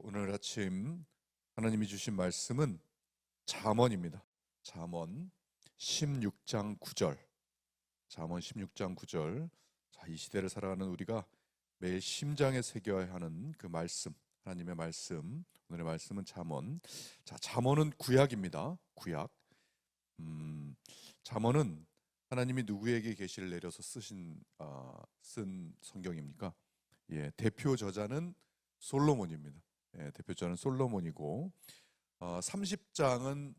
오늘 아침 하나님이 주신 말씀은 잠언입니다. 잠언 16장 9절. 잠언 16장 9절. 이 시대를 살아가는 우리가 매일 심장에 새겨야 하는 그 말씀, 하나님의 말씀. 오늘의 말씀은 잠언. 잠언은 구약입니다. 구약. 잠언은 하나님이 누구에게 계시를 내려서 쓴 성경입니까? 대표 저자는 솔로몬입니다. 대표 저자는 솔로몬이고 30장은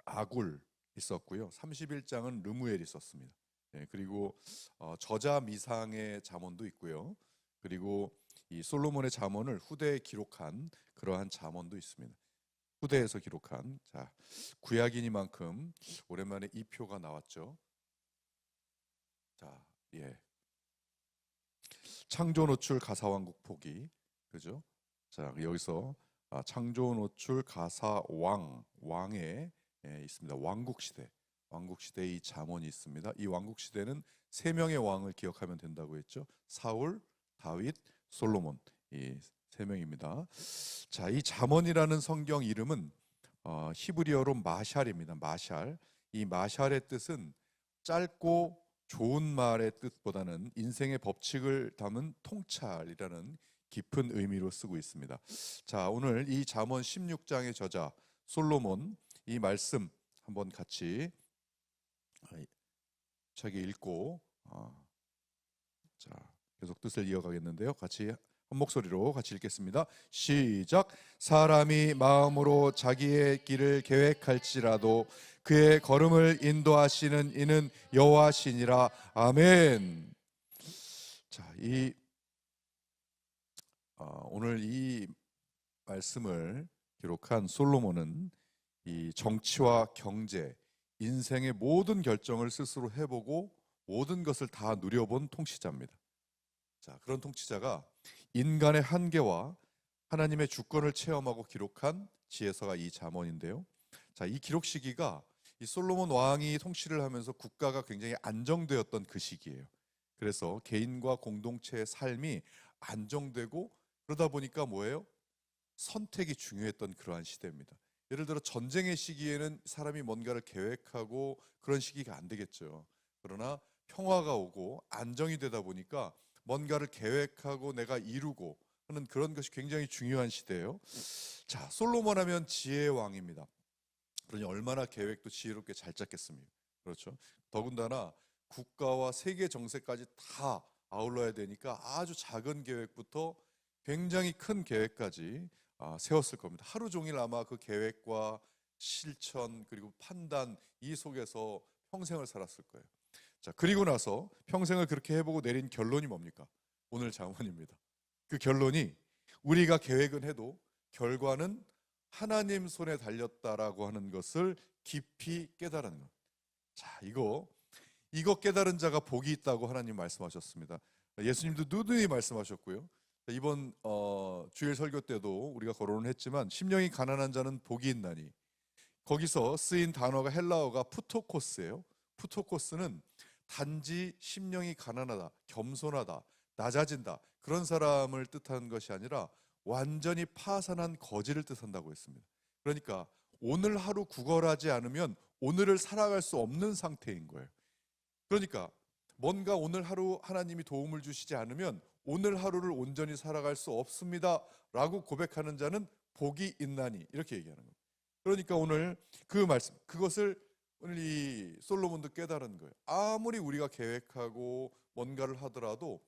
아굴 있었고요. 31장은 르무엘이 있었습니다. 그리고 저자 미상의 잠언도 있고요. 그리고 이 솔로몬의 잠언을 후대에 기록한 그러한 잠언도 있습니다. 후대에서 기록한 구약이니만큼 오랜만에 이 표가 나왔죠. 창조 노출 가사왕국 포기, 그죠? 여기서 창조 노출 가사 왕에 있습니다. 왕국 시대의 이 잠언이 있습니다. 이 왕국 시대는 세 명의 왕을 기억하면 된다고 했죠. 사울, 다윗, 솔로몬, 이 세 명입니다. 이 잠언이라는 성경 이름은 히브리어로 마샬입니다. 마샬. 이 마샬의 뜻은 짧고 좋은 말의 뜻보다는 인생의 법칙을 담은 통찰이라는 깊은 의미로 쓰고 있습니다. 오늘 이 잠언 16장의 저자 솔로몬 이 말씀 한번 같이 책에 읽고 계속 뜻을 이어가겠는데요. 같이 한 목소리로 같이 읽겠습니다. 시작. 사람이 마음으로 자기의 길을 계획할지라도 그의 걸음을 인도하시는 이는 여호와시니라. 아멘. 오늘 이 말씀을 기록한 솔로몬은 이 정치와 경제, 인생의 모든 결정을 스스로 해보고 모든 것을 다 누려본 통치자입니다. 그런 통치자가 인간의 한계와 하나님의 주권을 체험하고 기록한 지혜서가 이 잠언인데요. 이 기록 시기가 이 솔로몬 왕이 통치를 하면서 국가가 굉장히 안정되었던 그 시기예요. 그래서 개인과 공동체의 삶이 안정되고 그러다 보니까 뭐예요? 선택이 중요했던 그러한 시대입니다. 예를 들어 전쟁의 시기에는 사람이 뭔가를 계획하고 그런 시기가 안 되겠죠. 그러나 평화가 오고 안정이 되다 보니까 뭔가를 계획하고 내가 이루고 하는 그런 것이 굉장히 중요한 시대예요. 솔로몬 하면 지혜의 왕입니다. 그러니 얼마나 계획도 지혜롭게 잘 짰겠습니까? 그렇죠. 더군다나 국가와 세계 정세까지 다 아울러야 되니까 아주 작은 계획부터 굉장히 큰 계획까지 세웠을 겁니다. 하루 종일 아마 그 계획과 실천 그리고 판단 이 속에서 평생을 살았을 거예요. 그리고 나서 평생을 그렇게 해보고 내린 결론이 뭡니까? 오늘 잠언입니다. 그 결론이 우리가 계획은 해도 결과는 하나님 손에 달렸다라고 하는 것을 깊이 깨달은 것. 이거 깨달은 자가 복이 있다고 하나님 말씀하셨습니다. 예수님도 누누이 말씀하셨고요. 이번 주일 설교 때도 우리가 거론을 했지만 심령이 가난한 자는 복이 있나니 거기서 쓰인 단어가 헬라어가 푸토코스예요. 푸토코스는 단지 심령이 가난하다, 겸손하다, 낮아진다 그런 사람을 뜻하는 것이 아니라 완전히 파산한 거지를 뜻한다고 했습니다. 그러니까 오늘 하루 구걸하지 않으면 오늘을 살아갈 수 없는 상태인 거예요. 그러니까 뭔가 오늘 하루 하나님이 도움을 주시지 않으면 오늘 하루를 온전히 살아갈 수 없습니다 라고 고백하는 자는 복이 있나니 이렇게 얘기하는 거예요. 그러니까 오늘 그 말씀, 그것을 오늘 이 솔로몬도 깨달은 거예요. 아무리 우리가 계획하고 뭔가를 하더라도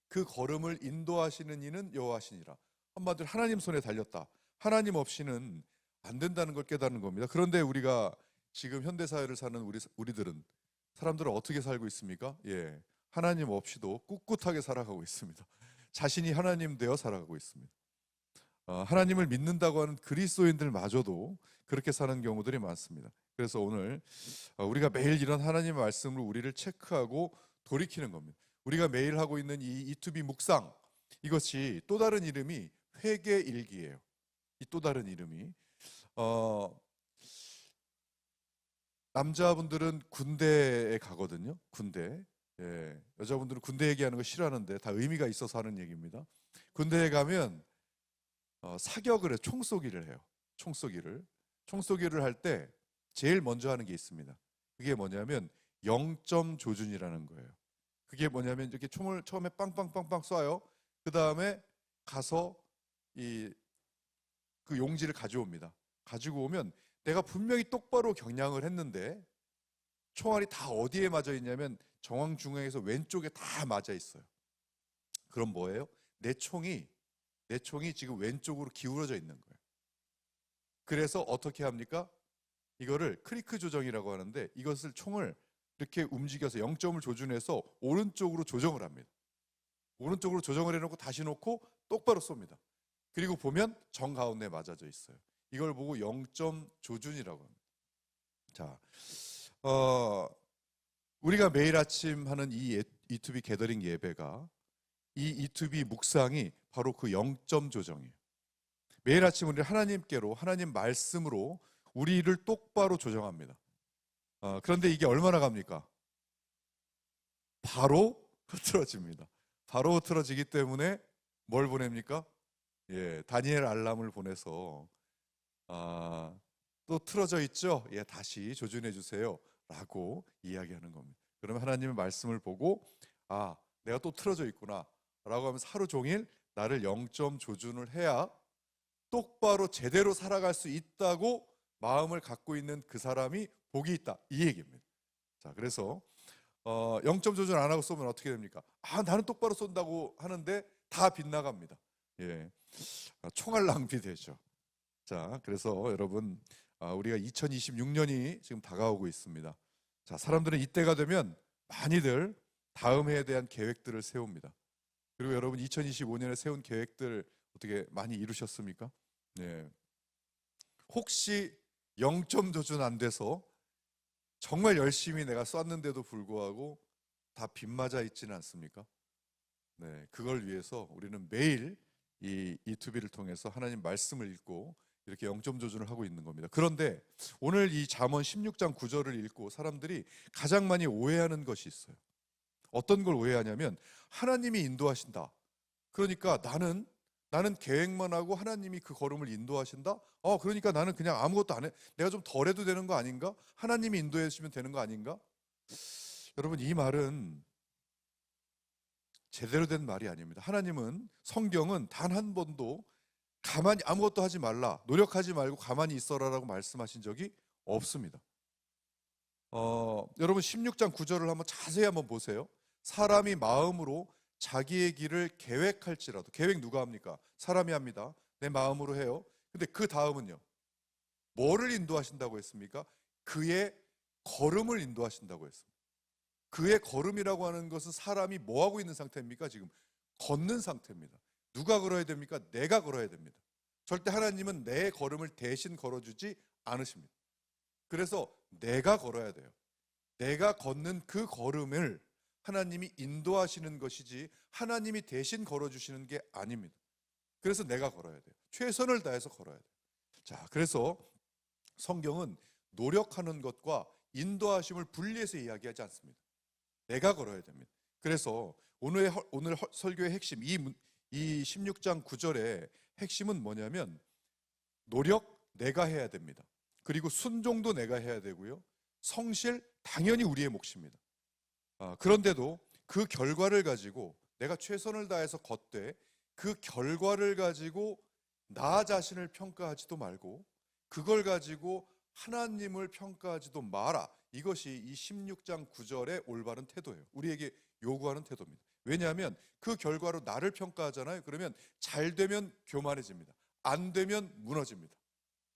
그 걸음을 인도하시는 이는 여호와시니라. 한마디로 하나님 손에 달렸다. 하나님 없이는 안 된다는 걸 깨닫는 겁니다. 그런데 우리가 지금 현대사회를 사는 사람들은 어떻게 살고 있습니까? 하나님 없이도 꿋꿋하게 살아가고 있습니다. 자신이 하나님 되어 살아가고 있습니다. 하나님을 믿는다고 하는 그리스도인들마저도 그렇게 사는 경우들이 많습니다. 그래서 오늘 우리가 매일 이런 하나님의 말씀으로 우리를 체크하고 돌이키는 겁니다. 우리가 매일 하고 있는 이 E2B 묵상, 이것이 또 다른 이름이 회개일기예요. 이 또 다른 이름이 남자분들은 군대에 가거든요. 군대. 여자분들은 군대 얘기하는 거 싫어하는데 다 의미가 있어서 하는 얘기입니다. 군대에 가면 사격을 해 총쏘기를 해요. 총쏘기를 할 때 제일 먼저 하는 게 있습니다. 그게 뭐냐면 0점 조준이라는 거예요. 그게 뭐냐면 이렇게 총을 처음에 빵빵빵빵 쏴요. 그 다음에 가서 그 용지를 가져옵니다. 가지고 오면 내가 분명히 똑바로 경량을 했는데 총알이 다 어디에 맞아 있냐면 정황 중앙에서 왼쪽에 다 맞아 있어요. 그럼 뭐예요? 내 총이 지금 왼쪽으로 기울어져 있는 거예요. 그래서 어떻게 합니까? 이거를 크리크 조정이라고 하는데 이것을 총을 이렇게 움직여서 0점을 조준해서 오른쪽으로 조정을 합니다. 오른쪽으로 조정을 해놓고 다시 놓고 똑바로 쏩니다. 그리고 보면 정 가운데 맞아져 있어요. 이걸 보고 0점 조준이라고 합니다. 자, 우리가 매일 아침 하는 이 E2B 게더링 예배가 이 E2B 묵상이 바로 그 0점 조정이에요. 매일 아침 우리 하나님께로 하나님 말씀으로 우리를 똑바로 조정합니다. 그런데 이게 얼마나 갑니까? 바로 흐트러집니다. 바로 흐트러지기 때문에 뭘 보냅니까? 예, 다니엘 알람을 보내서 또 틀어져 있죠? 예, 다시 조준해 주세요 라고 이야기하는 겁니다. 그러면 하나님의 말씀을 보고 내가 또 틀어져 있구나 라고 하면서 하루 종일 나를 0점 조준을 해야 똑바로 제대로 살아갈 수 있다고 마음을 갖고 있는 그 사람이 복이 있다, 이 얘기입니다. 자, 그래서 0점 조준 안 하고 쏘면 어떻게 됩니까? 나는 똑바로 쏜다고 하는데 다 빗나갑니다. 예, 총알 낭비되죠. 자, 그래서 여러분, 우리가 2026년이 지금 다가오고 있습니다. 자, 사람들은 이때가 되면 많이들 다음 해에 대한 계획들을 세웁니다. 그리고 여러분 2025년에 세운 계획들 어떻게 많이 이루셨습니까? 네. 혹시 0점 조준 안 돼서 정말 열심히 내가 쐈는데도 불구하고 다 빗맞아 있지는 않습니까? 네, 그걸 위해서 우리는 매일 이 E2B를 통해서 하나님 말씀을 읽고 이렇게 0점 조준을 하고 있는 겁니다. 그런데 오늘 이 잠언 16장 9절을 읽고 사람들이 가장 많이 오해하는 것이 있어요. 어떤 걸 오해하냐면 하나님이 인도하신다. 그러니까 나는 계획만 하고 하나님이 그 걸음을 인도하신다? 그러니까 나는 그냥 아무것도 안 해. 내가 좀 덜 해도 되는 거 아닌가? 하나님이 인도해 주시면 되는 거 아닌가? 여러분, 이 말은 제대로 된 말이 아닙니다. 하나님은, 성경은 단 한 번도 가만히 아무것도 하지 말라, 노력하지 말고 가만히 있어라라고 말씀하신 적이 없습니다. 여러분 16장 9절을 한번 자세히 한번 보세요. 사람이 마음으로 자기의 길을 계획할지라도, 계획 누가 합니까? 사람이 합니다. 내 마음으로 해요. 근데 그 다음은요, 뭐를 인도하신다고 했습니까? 그의 걸음을 인도하신다고 했습니다. 그의 걸음이라고 하는 것은 사람이 뭐 하고 있는 상태입니까? 지금 걷는 상태입니다. 누가 걸어야 됩니까? 내가 걸어야 됩니다. 절대 하나님은 내 걸음을 대신 걸어주지 않으십니다. 그래서 내가 걸어야 돼요. 내가 걷는 그 걸음을 하나님이 인도하시는 것이지 하나님이 대신 걸어주시는 게 아닙니다. 그래서 내가 걸어야 돼요. 최선을 다해서 걸어야 돼요. 자, 그래서 성경은 노력하는 것과 인도하심을 분리해서 이야기하지 않습니다. 내가 걸어야 됩니다. 그래서 오늘 설교의 핵심, 이 16장 9절의 핵심은 뭐냐면 노력 내가 해야 됩니다. 그리고 순종도 내가 해야 되고요. 성실 당연히 우리의 몫입니다. 그런데도 그 결과를 가지고 내가 최선을 다해서 걷되 그 결과를 가지고 나 자신을 평가하지도 말고 그걸 가지고 하나님을 평가하지도 마라. 이것이 이 16장 9절의 올바른 태도예요. 우리에게 요구하는 태도입니다. 왜냐하면 그 결과로 나를 평가하잖아요. 그러면 잘 되면 교만해집니다. 안 되면 무너집니다.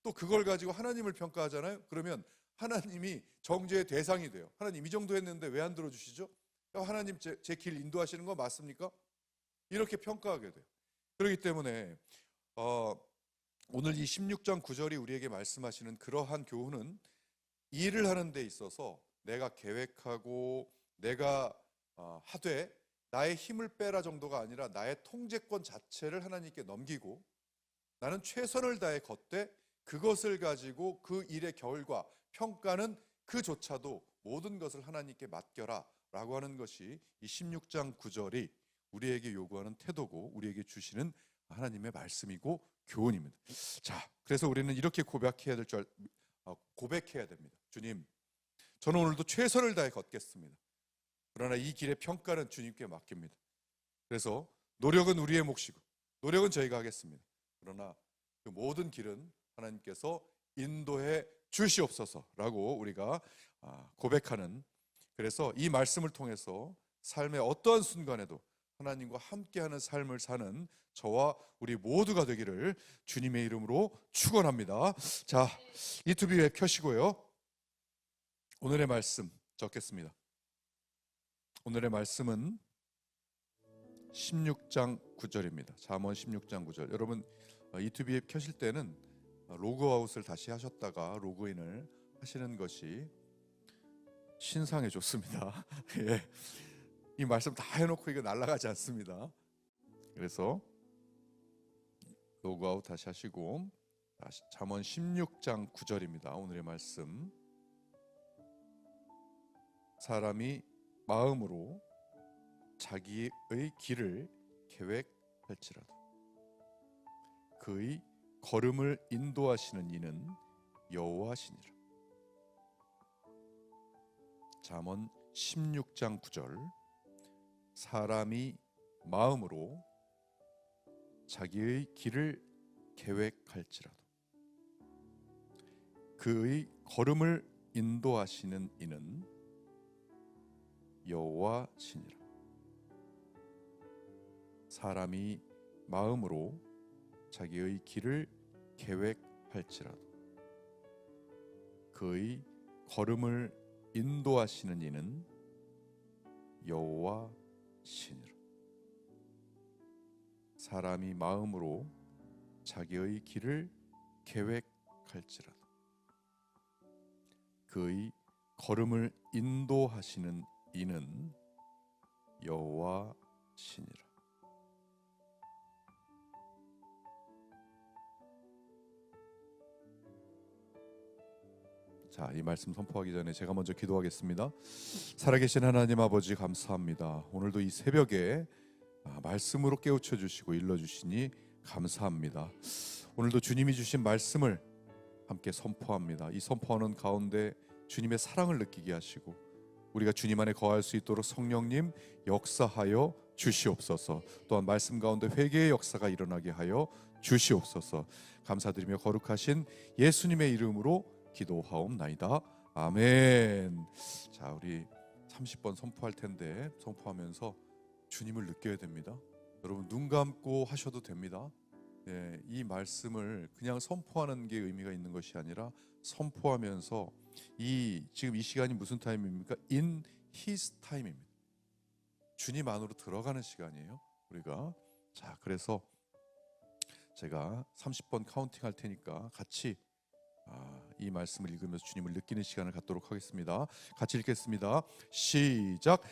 또 그걸 가지고 하나님을 평가하잖아요. 그러면 하나님이 정죄의 대상이 돼요. 하나님 이 정도 했는데 왜 안 들어주시죠? 하나님 제 길 인도하시는 거 맞습니까? 이렇게 평가하게 돼요. 그렇기 때문에 오늘 이 16장 9절이 우리에게 말씀하시는 그러한 교훈은 일을 하는 데 있어서 내가 계획하고 내가 하되 나의 힘을 빼라 정도가 아니라 나의 통제권 자체를 하나님께 넘기고 나는 최선을 다해 걷되 그것을 가지고 그 일의 결과, 평가는 그조차도 모든 것을 하나님께 맡겨라 라고 하는 것이 이 16장 9절이 우리에게 요구하는 태도고 우리에게 주시는 하나님의 말씀이고 교훈입니다. 자, 그래서 우리는 이렇게 고백해야 됩니다. 주님, 저는 오늘도 최선을 다해 걷겠습니다. 그러나 이 길의 평가는 주님께 맡깁니다. 그래서 노력은 우리의 몫이고 노력은 저희가 하겠습니다. 그러나 그 모든 길은 하나님께서 인도해 주시옵소서라고 우리가 고백하는, 그래서 이 말씀을 통해서 삶의 어떠한 순간에도 하나님과 함께하는 삶을 사는 저와 우리 모두가 되기를 주님의 이름으로 축원합니다. 자, 유튜브 웹 켜시고요. 오늘의 말씀 적겠습니다. 오늘의 말씀은 16장 9절입니다. 잠언 16장 9절. 여러분 유튜브 앱 켜실 때는 로그아웃을 다시 하셨다가 로그인을 하시는 것이 신상에 좋습니다. 예. 이 말씀 다 해놓고 이거 날아가지 않습니다. 그래서 로그아웃 다시 하시고 다시 잠언 16장 9절입니다. 오늘의 말씀. 사람이 마음으로 자기의 길을 계획할지라도 그의 걸음을 인도하시는 이는 여호와시니라. 잠언 16장 9절. 사람이 마음으로 자기의 길을 계획할지라도 그의 걸음을 인도하시는 이는 여호와시니라. 사람이 마음으로 자기의 길을 계획할지라도 그의 걸음을 인도하시는 이는 여호와시니라. 사람이 마음으로 자기의 길을 계획할지라도 그의 걸음을 인도하시는 이는 여호와시니라. 자, 이 말씀 선포하기 전에 제가 먼저 기도하겠습니다. 살아계신 하나님 아버지, 감사합니다. 오늘도 이 새벽에 말씀으로 깨우쳐 주시고 일러 주시니 감사합니다. 오늘도 주님이 주신 말씀을 함께 선포합니다. 이 선포하는 가운데 주님의 사랑을 느끼게 하시고 우리가 주님 안에 거할 수 있도록 성령님 역사하여 주시옵소서. 또한 말씀 가운데 회개의 역사가 일어나게 하여 주시옵소서. 감사드리며 거룩하신 예수님의 이름으로 기도하옵나이다. 아멘. 자, 우리 30번 선포할 텐데 선포하면서 주님을 느껴야 됩니다. 여러분 눈 감고 하셔도 됩니다. 네, 이 말씀을 그냥 선포하는 게 의미가 있는 것이 아니라 선포하면서 지금 이 시간이 무슨 타임입니까? In His time입니다. 주님 안으로 들어가는 시간이에요. 우리가. 자, 그래서 제가 30번 카운팅 할 테니까 같이 이 말씀을 읽으면서 주님을 느끼는 시간을 갖도록 하겠습니다. 같이 읽겠습니다. 시작.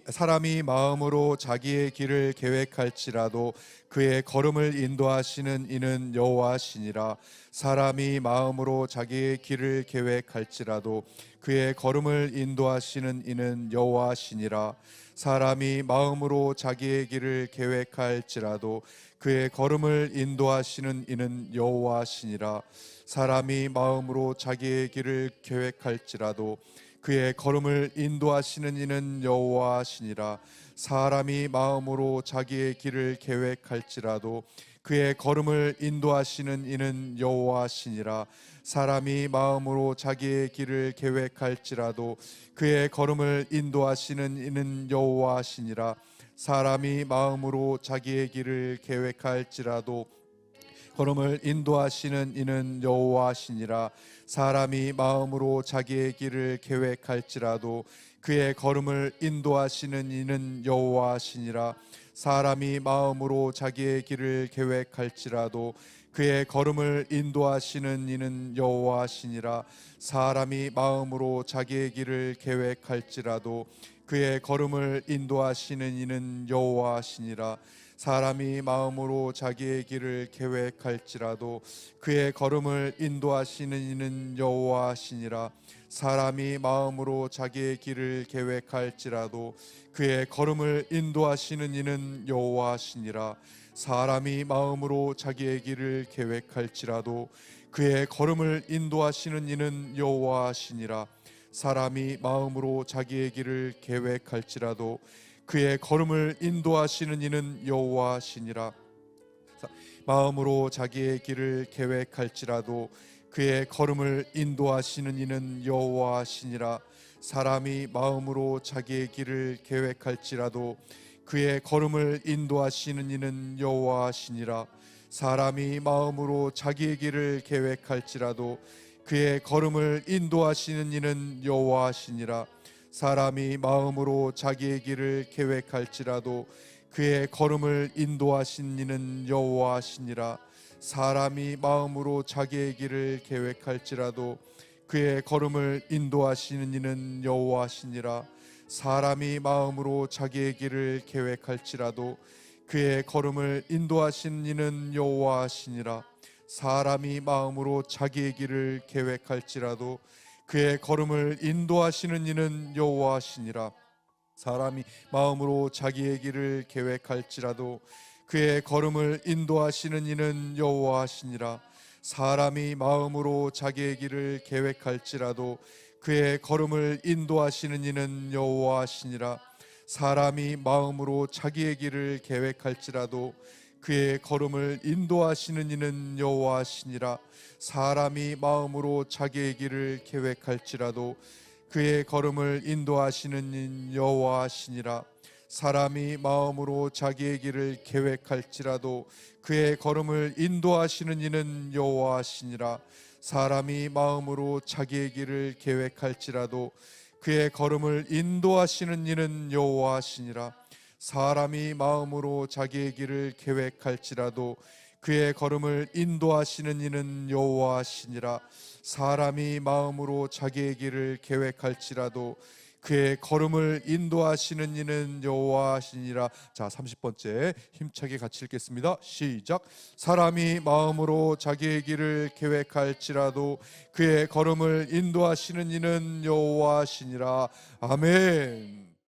사람이 마음으로 자기의 길을 계획할지라도 그의 걸음을 인도하시는 이는 여호와시니라. 사람이 마음으로 자기의 길을 계획할지라도 그의 걸음을 인도하시는 이는 여호와시니라. 사람이 마음으로 자기의 길을 계획할지라도 그의 걸음을 인도하시는 이는 여호와시니라. 사람이 마음으로 자기의 길을 계획할지라도 그의 걸음을 인도하시는 이는 여호와시니라. 사람이 마음으로 자기의 길을 계획할지라도 그의 걸음을 인도하시는 이는 여호와시니라. 사람이 마음으로 자기의 길을 계획할지라도 그의 걸음을 인도하시는 이는 여호와시니라. 사람이 마음으로 자기의 길을 계획할지라도 걸음을 인도하시는 이는 여호와시니라. 사람이 마음으로 자기의 길을 계획할지라도 그의 걸음을 인도하시는 이는 여호와시니라. 사람이 마음으로 자기의 길을 계획할지라도 그의 걸음을 인도하시는 이는 여호와시니라. 사람이 마음으로 자기의 길을 계획할지라도 그의 걸음을 인도하시는 이는 여호와시니라. 사람이 마음으로 자기의 길을 계획할지라도 그의 걸음을 인도하시는 이는 여호와시니라. 사람이 마음으로 자기의 길을 계획할지라도 그의 걸음을 인도하시는 이는 여호와시니라. 사람이 마음으로 자기의 길을 계획할지라도 그의 걸음을 인도하시는 이는 여호와시니라. 사람이 마음으로 자기의 길을 계획할지라도 그의 걸음을 인도하시는 이는 여호와시니라. 마음으로 자기의 길을 계획할지라도 그의 걸음을 인도하시는 이는 여호와시니라. 사람이 마음으로 자기의 길을 계획할지라도 그의 걸음을 인도하시는 이는 여호와시니라. 사람이 마음으로 자기의 길을 계획할지라도 그의 걸음을 인도하시는 이는 여호와시니라. 사람이 마음으로 자기의 길을 계획할지라도 그의 걸음을 인도하시는 이는 여호와시니라. 사람이 마음으로 자기의 길을 계획할지라도 그의 걸음을 인도하시는 이는 여호와시니라. 사람이 마음으로 자기의 길을 계획할지라도 그의 걸음을 인도하시는 이는 여호와시니라. 사람이 마음으로 자기의 길을 계획할지라도 그의 걸음을 인도하시는 이는 여호와시니라. 사람이 마음으로 자기의 길을 계획할지라도 그의 걸음을 인도하시는 이는 여호와시니라. 사람이 마음으로 자기의 길을 계획할지라도 그의 걸음을 인도하시는 이는 여호와시니라. 사람이 마음으로 자기의 길을 계획할지라도 그의 걸음을 인도하시는 이는 여호와시니라. 사람이 마음으로 자기의 길을 계획할지라도 그의 걸음을 인도하시는 이는 여호와시니라. 사람이 마음으로 자기의 길을 계획할지라도 그의 걸음을 인도하시는 이는 여호와시니라. 사람이 마음으로 자기의 길을 계획할지라도 그의 걸음을 인도하시는 이는 여호와시니라. 사람이 마음으로 자기의 길을 계획할지라도 그의 걸음을 인도하시는 이는 여호와시니라. 사람이 마음으로 자기의 길을 계획할지라도 그의 걸음을 인도하시는 이는 여호와시니라. 자, 30번째 힘차게 같이 읽겠습니다. 시작. 사람이 마음으로 자기의 길을 계획할지라도 그의 걸음을 인도하시는 이는 여호와시니라. 아멘.